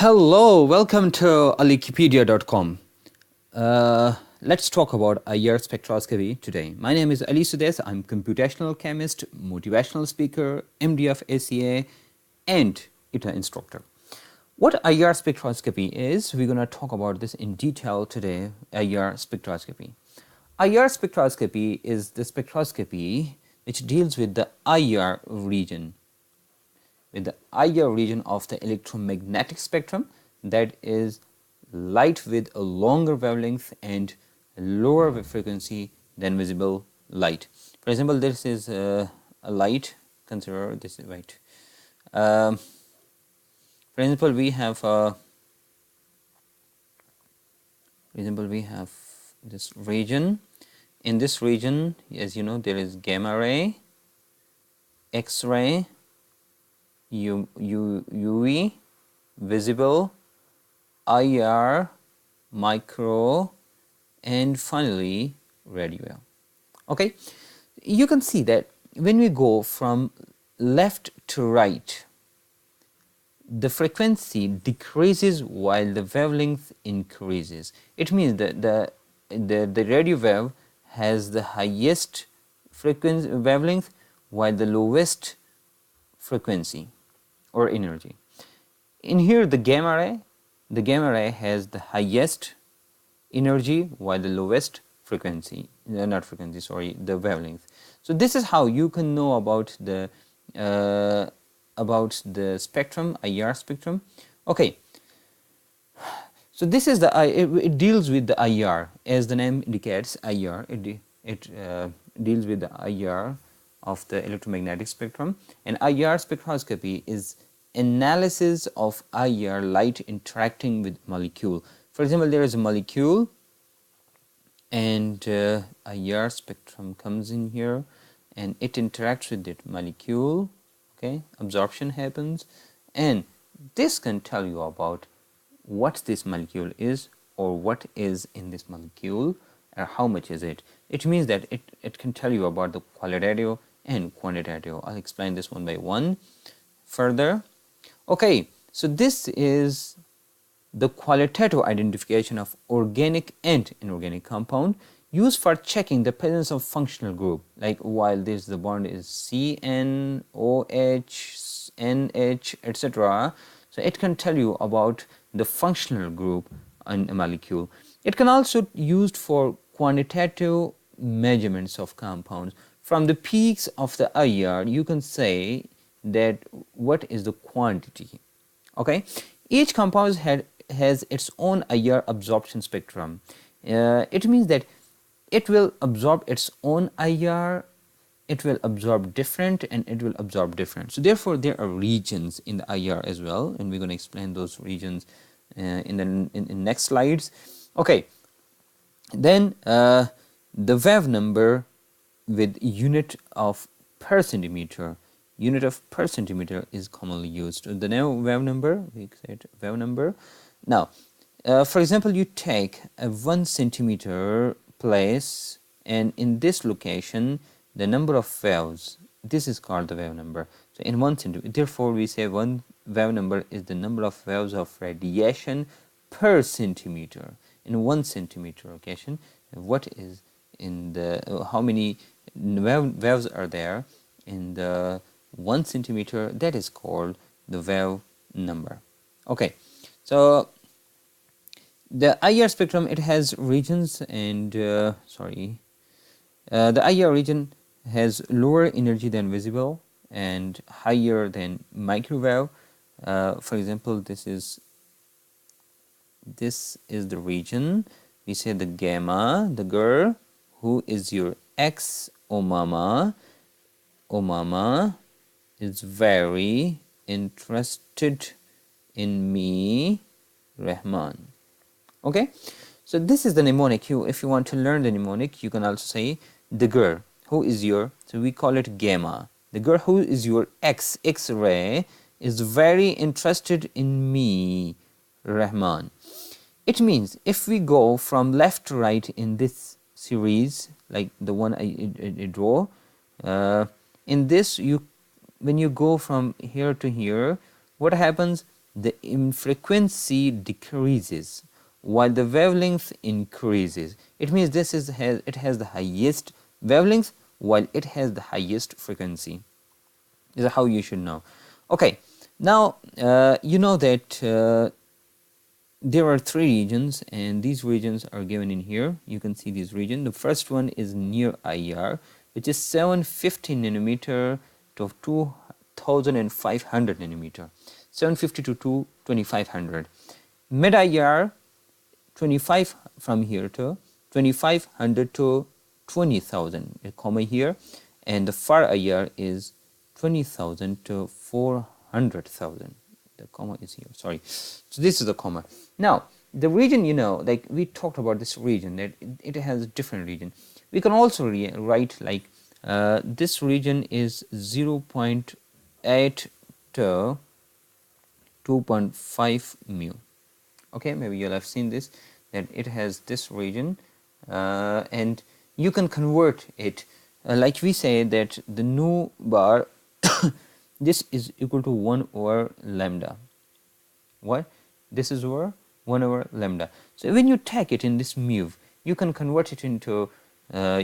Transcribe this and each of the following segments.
Hello, welcome to alikipedia.com. Let's talk about IR spectroscopy today. My name is Ali Sudais. I'm computational chemist, motivational speaker, MD of ACA, and ITA instructor. What IR spectroscopy is, we're going to talk about this in detail today. IR spectroscopy. IR spectroscopy is the spectroscopy which deals with the IR region. With the IR region of the electromagnetic spectrum, that is light with a longer wavelength and lower frequency than visible light. For example, this is a light. Consider this is light. For example, we have this region. In this region, as you know, there is gamma ray, X-ray, UV, visible, IR, micro, and finally radio. Okay, you can see that when we go from left to right, the frequency decreases while the wavelength increases. It means that the radio wave has the highest frequency wavelength while the lowest frequency or energy. In here, the gamma ray has the highest energy while the lowest frequency, the wavelength. So this is how you can know about the spectrum, IR spectrum. Okay, so this is it deals with the IR, as the name indicates. IR, it deals with the IR of the electromagnetic spectrum, and IR spectroscopy is analysis of IR light interacting with molecule. For example, there is a molecule and IR spectrum comes in here and it interacts with that molecule. Okay, absorption happens, and this can tell you about what this molecule is or what is in this molecule or how much is it. It means that it can tell you about the qualitative and quantitative. I'll explain this one by one further. Okay, so this is the qualitative identification of organic and inorganic compound used for checking the presence of functional group. Like while this the bond is CN, OH, NH, etc. So it can tell you about the functional group in a molecule. It can also be used for quantitative measurements of compounds. From the peaks of the IR, you can say that what is the quantity. Okay, each compound has its own IR absorption spectrum. It means that it will absorb its own IR, it will absorb different, and it will absorb different. So therefore, there are regions in the IR as well, and we're going to explain those regions in next slides. Okay, then the wave number with unit of per centimeter. Unit of per centimeter is commonly used. The name wave number, we said wave number. Now, for example, you take a 1 centimeter place, and in this location, the number of waves, this is called the wave number. So in 1 centimeter, therefore we say one wave number is the number of waves of radiation per centimeter. In 1 centimeter location, what is in the how many waves are there in the 1 centimeter, that is called the wave number. Okay, so the IR spectrum, it has regions, and the IR region has lower energy than visible and higher than microwave. For example, this is the region. We say the gamma, the girl who is your ex, oh mama is very interested in me, Rahman. Okay, so this is the mnemonic. If you want to learn the mnemonic, you can also say the girl who is your, so we call it gamma. The girl who is your X-ray is very interested in me, Rahman. It means if we go from left to right in this series, like the one I draw, in this, when you go from here to here, what happens? the frequency decreases while the wavelength increases. It means it has the highest wavelength while it has the highest frequency. This is how you should know. Okay, now you know that there are three regions, and these regions are given in here. You can see this region. The first one is near IR, which is 750 nanometer to 2500 nanometer. 750 to 2500. Mid IR, 25 from here to 2500 to 20,000, a comma here, and the far IR is 20,000 to 400,000. The comma is here, sorry. So this is the comma. Now the region, you know, like we talked about this region, that it has a different region. We can also write like this region is 0.8 to 2.5 mu. Okay, maybe you'll have seen this, that it has this region, and you can convert it like we say that the nu bar this is equal to 1 over lambda. What? This is over 1 over lambda. So when you take it in this mu, you can convert it into per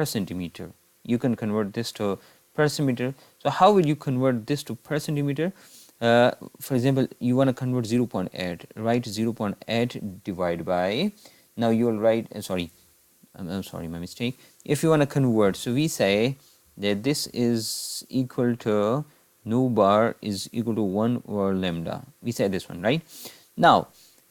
centimeter. You can convert this to per centimeter. So how will you convert this to per centimeter? For example, you want to convert 0.8. Write 0.8 divided by. Now you will write. I'm sorry, my mistake. If you want to convert, so we say that this is equal to nu bar is equal to 1 over lambda. We say this one, right? Now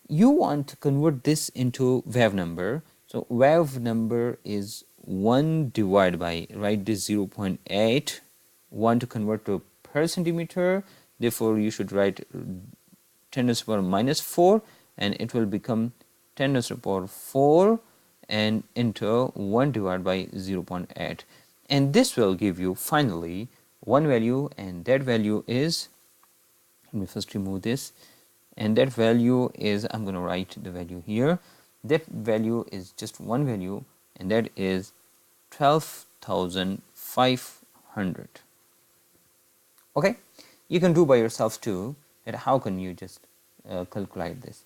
you want to convert this into wave number. So wave number is 1 divided by, write this 0.8, 1 to convert to per centimeter. Therefore you should write 10 to the power minus 4, and it will become 10 to the power 4 and into 1 divided by 0.8. And this will give you finally one value, and that value is, let me first remove this, and that value is, I'm going to write the value here. That value is just one value, and that is 12,500. Okay, you can do by yourself too, that how can you just calculate this.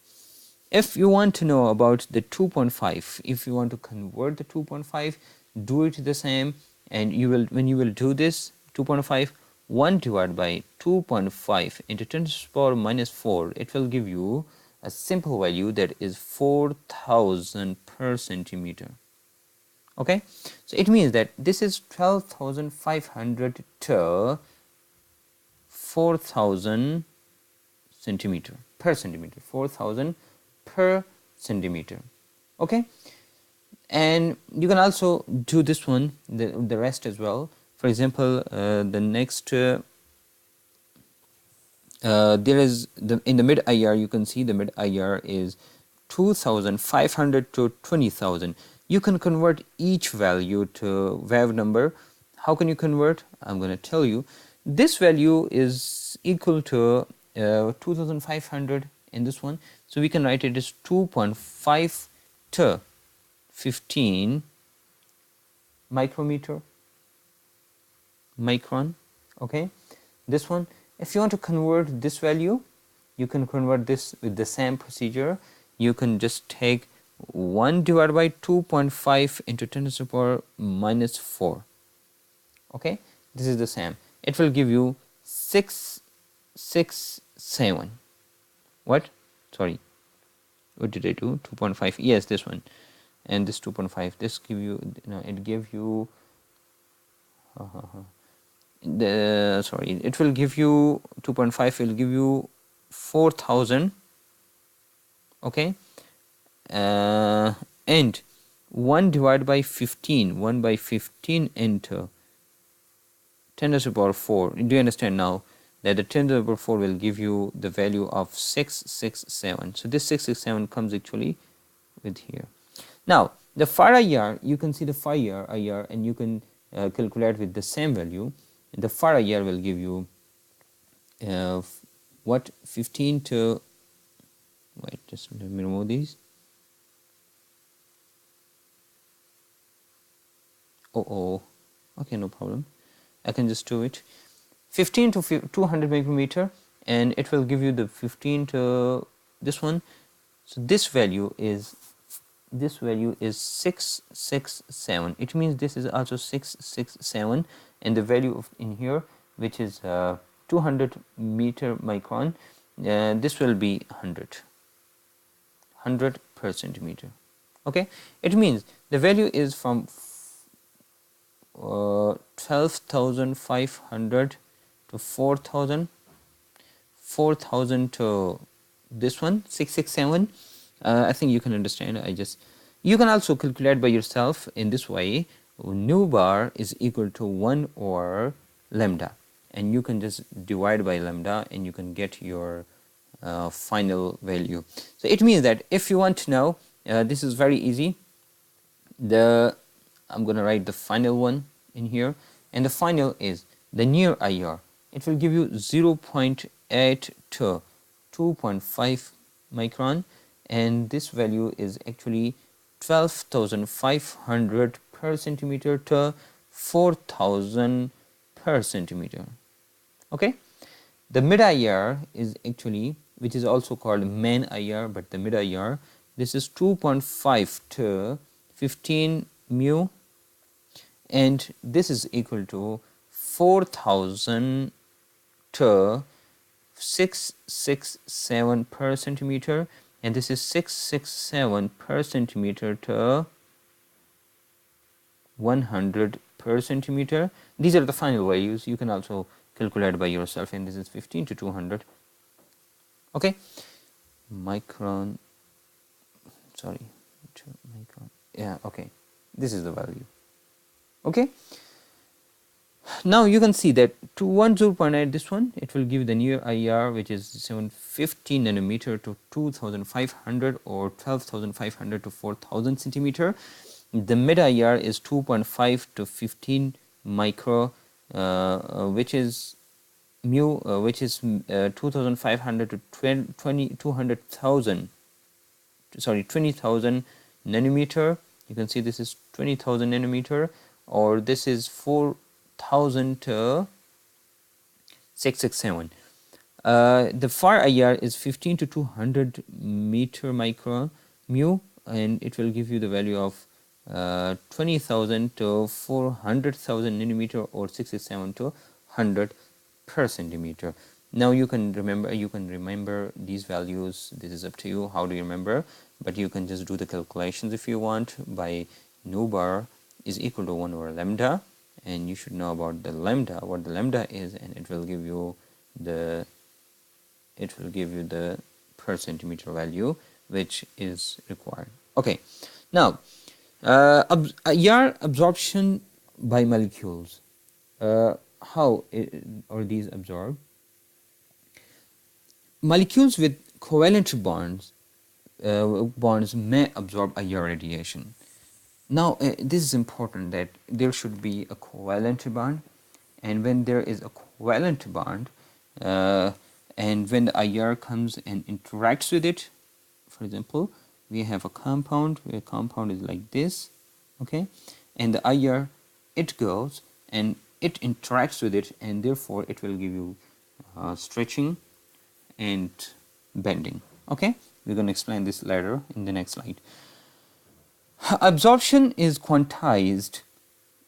If you want to know about the 2.5, if you want to convert the 2.5, do it the same, and you will, when you will do this 2.5, 1 divided by 2.5 into 10 to the power minus 4, it will give you a simple value that is 4,000 per centimeter. Okay, so it means that this is 12,500 to 4,000 centimeter per centimeter, 4,000 per centimeter. Okay, and you can also do this one, the rest as well. For example, the next there is in the mid IR, you can see the mid IR is 2,500 to 20,000. You can convert each value to wave number. How can you convert? I'm going to tell you. This value is equal to 2,500 in this one, so we can write it as 2.5 to 15 micron. Okay, this one, if you want to convert this value, you can convert this with the same procedure. You can just take 1 divided by 2.5 into 10 to the power minus 4. Okay, this is the same. It will give you 667. What? Sorry, what did I do? 2.5. Yes, this one, and this 2.5. This give you, it gave you it will give you 2.5 will give you 4,000. Okay, and 1 divided by 15, 1 by 15 into 10 to the power 4. Do you understand now that the 10 to the power 4 will give you the value of 667? So this 667 comes actually with here. Now the far IR, you can see the far IR, and you can calculate with the same value. The far IR will give you what, 15 to, wait, just let me remove these. Okay, no problem, I can just do it. 15 to 200 micrometer, and it will give you the 15 to this one. So this value is 667. It means this is also 667, and the value of in here, which is 200 meter micron, this will be 100 per centimeter. Okay, it means the value is from 12,500 to 4,000 to this one 667. I think you can understand. You can also calculate by yourself in this way. Nu bar is equal to 1 over lambda, and you can just divide by lambda and you can get your final value. So it means that if you want to know, this is very easy. I'm going to write the final one in here, and the final is the near IR. It will give you 0.8 to 2.5 micron, and this value is actually 12,500 per centimeter to 4,000 per centimeter. Okay, the mid IR is actually, which is also called main IR, but the mid IR, this is 2.5 to 15 mu, and this is equal to 4,000 to 667 per centimeter, and this is 667 per centimeter to 100 per centimeter. These are the final values. You can also calculate by yourself, and this is 15 to 200. Okay, micron, sorry, micron, yeah, okay, this is the value. Okay, now you can see that to 10.8, this one, it will give the near IR, which is 750 nanometer to 2,500 or 12,500 to 4,000 centimeter. The mid IR is 2.5 to 15 micro, which is mu, which is 2,500 to 20,000 nanometer. You can see this is 20,000 nanometer, or this is 4,000 to 667. The far IR is 15 to 200 meter micro mu, and it will give you the value of 20,000 to 400,000 nanometer, or 67 to 100 per centimeter. Now you can remember these values. This is up to you how do you remember, but you can just do the calculations if you want by nu bar is equal to 1 over lambda, and you should know about the lambda, what the lambda is, and it will give you the per centimeter value which is required. Okay, now IR absorption by molecules. How are these absorbed? Molecules with covalent bonds may absorb IR radiation. Now this is important, that there should be a covalent bond, and when there is a covalent bond, and when the IR comes and interacts with it, for example, we have a compound where compound is like this, okay, and the IR, it goes and it interacts with it, and therefore it will give you stretching and bending. Okay, we're going to explain this later in the next slide. Absorption is quantized.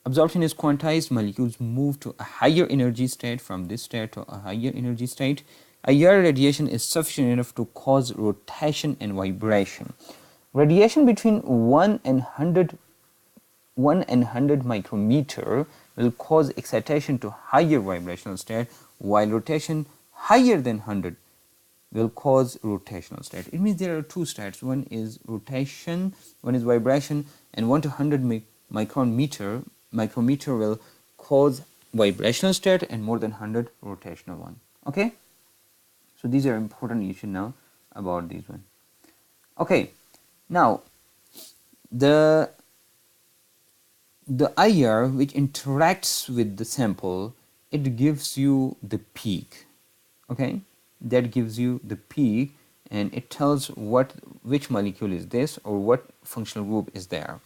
Molecules move to a higher energy state, from this state to a higher energy state. IR radiation is sufficient enough to cause rotation and vibration. Radiation between 1 and 100 micrometer will cause excitation to higher vibrational state, while rotation higher than 100 will cause rotational state. It means there are two states. One is rotation, one is vibration, and 1 to 100 micrometer will cause vibrational state, and more than 100 rotational one. Okay, so these are important. You should know about these one. Okay, now the IR which interacts with the sample, it gives you the peak. Okay, that gives you the peak, and it tells which molecule is this, or what functional group is there.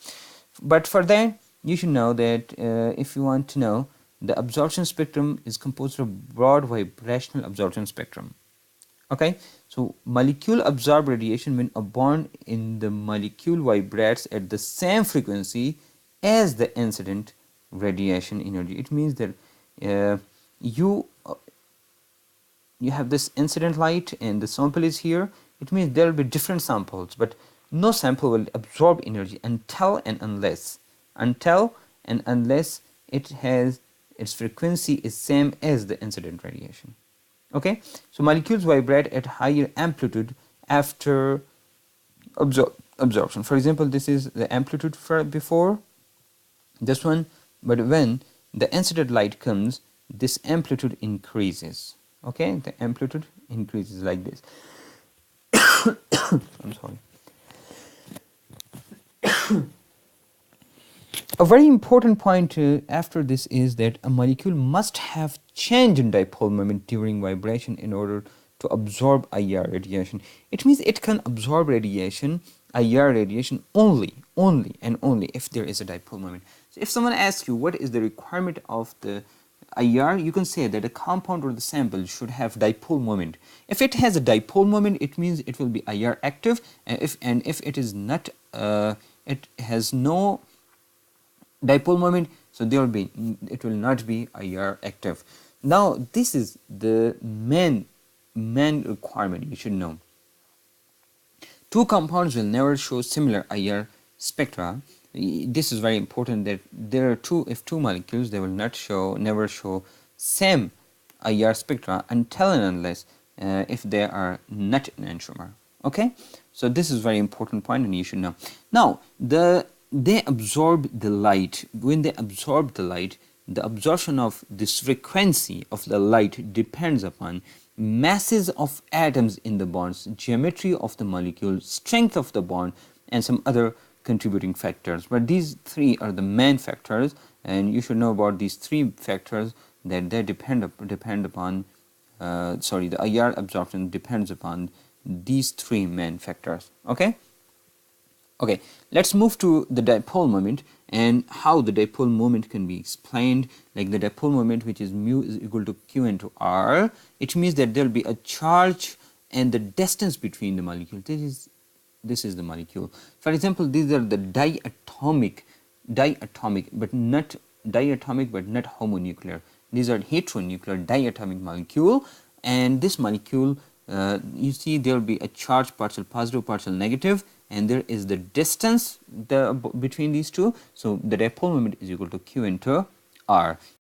But for that, you should know that if you want to know the absorption spectrum is composed of broad vibrational absorption spectrum. Okay, so molecule absorb radiation when a bond in the molecule vibrates at the same frequency as the incident radiation energy. It means that you have this incident light and the sample is here. It means there will be different samples, but no sample will absorb energy until and unless it has its frequency is same as the incident radiation. Okay, so molecules vibrate at higher amplitude after absorption. For example, this is the amplitude for before this one, but when the incident light comes, this amplitude increases. Okay, the amplitude increases like this. I'm sorry. A very important point after this is that a molecule must have change in dipole moment during vibration in order to absorb IR radiation. It means it can absorb radiation, IR radiation only if there is a dipole moment. So if someone asks you what is the requirement of the IR, you can say that a compound or the sample should have dipole moment. If it has a dipole moment, it means it will be IR active, and if it is not, it has no dipole moment, so it will not be IR active. Now this is the main requirement you should know. Two compounds will never show similar IR spectra. This is very important, that there are if two molecules, they will never show same IR spectra until and unless if they are not enantiomer. Okay, so this is very important point and you should know. Now they absorb the light. When they absorb the light, the absorption of this frequency of the light depends upon masses of atoms in the bonds, geometry of the molecule, strength of the bond, and some other contributing factors. But these three are the main factors, and you should know about these three factors, that they depend upon the IR absorption depends upon these three main factors. Okay, let's move to the dipole moment and how the dipole moment can be explained. Like the dipole moment, which is mu is equal to Q into R. It means that there will be a charge and the distance between the molecule. This is the molecule. For example, these are the diatomic but not homonuclear. These are heteronuclear diatomic molecule, and this molecule, you see there will be a charge, partial positive, partial negative, and there is the distance between these two. So the dipole moment is equal to Q into R.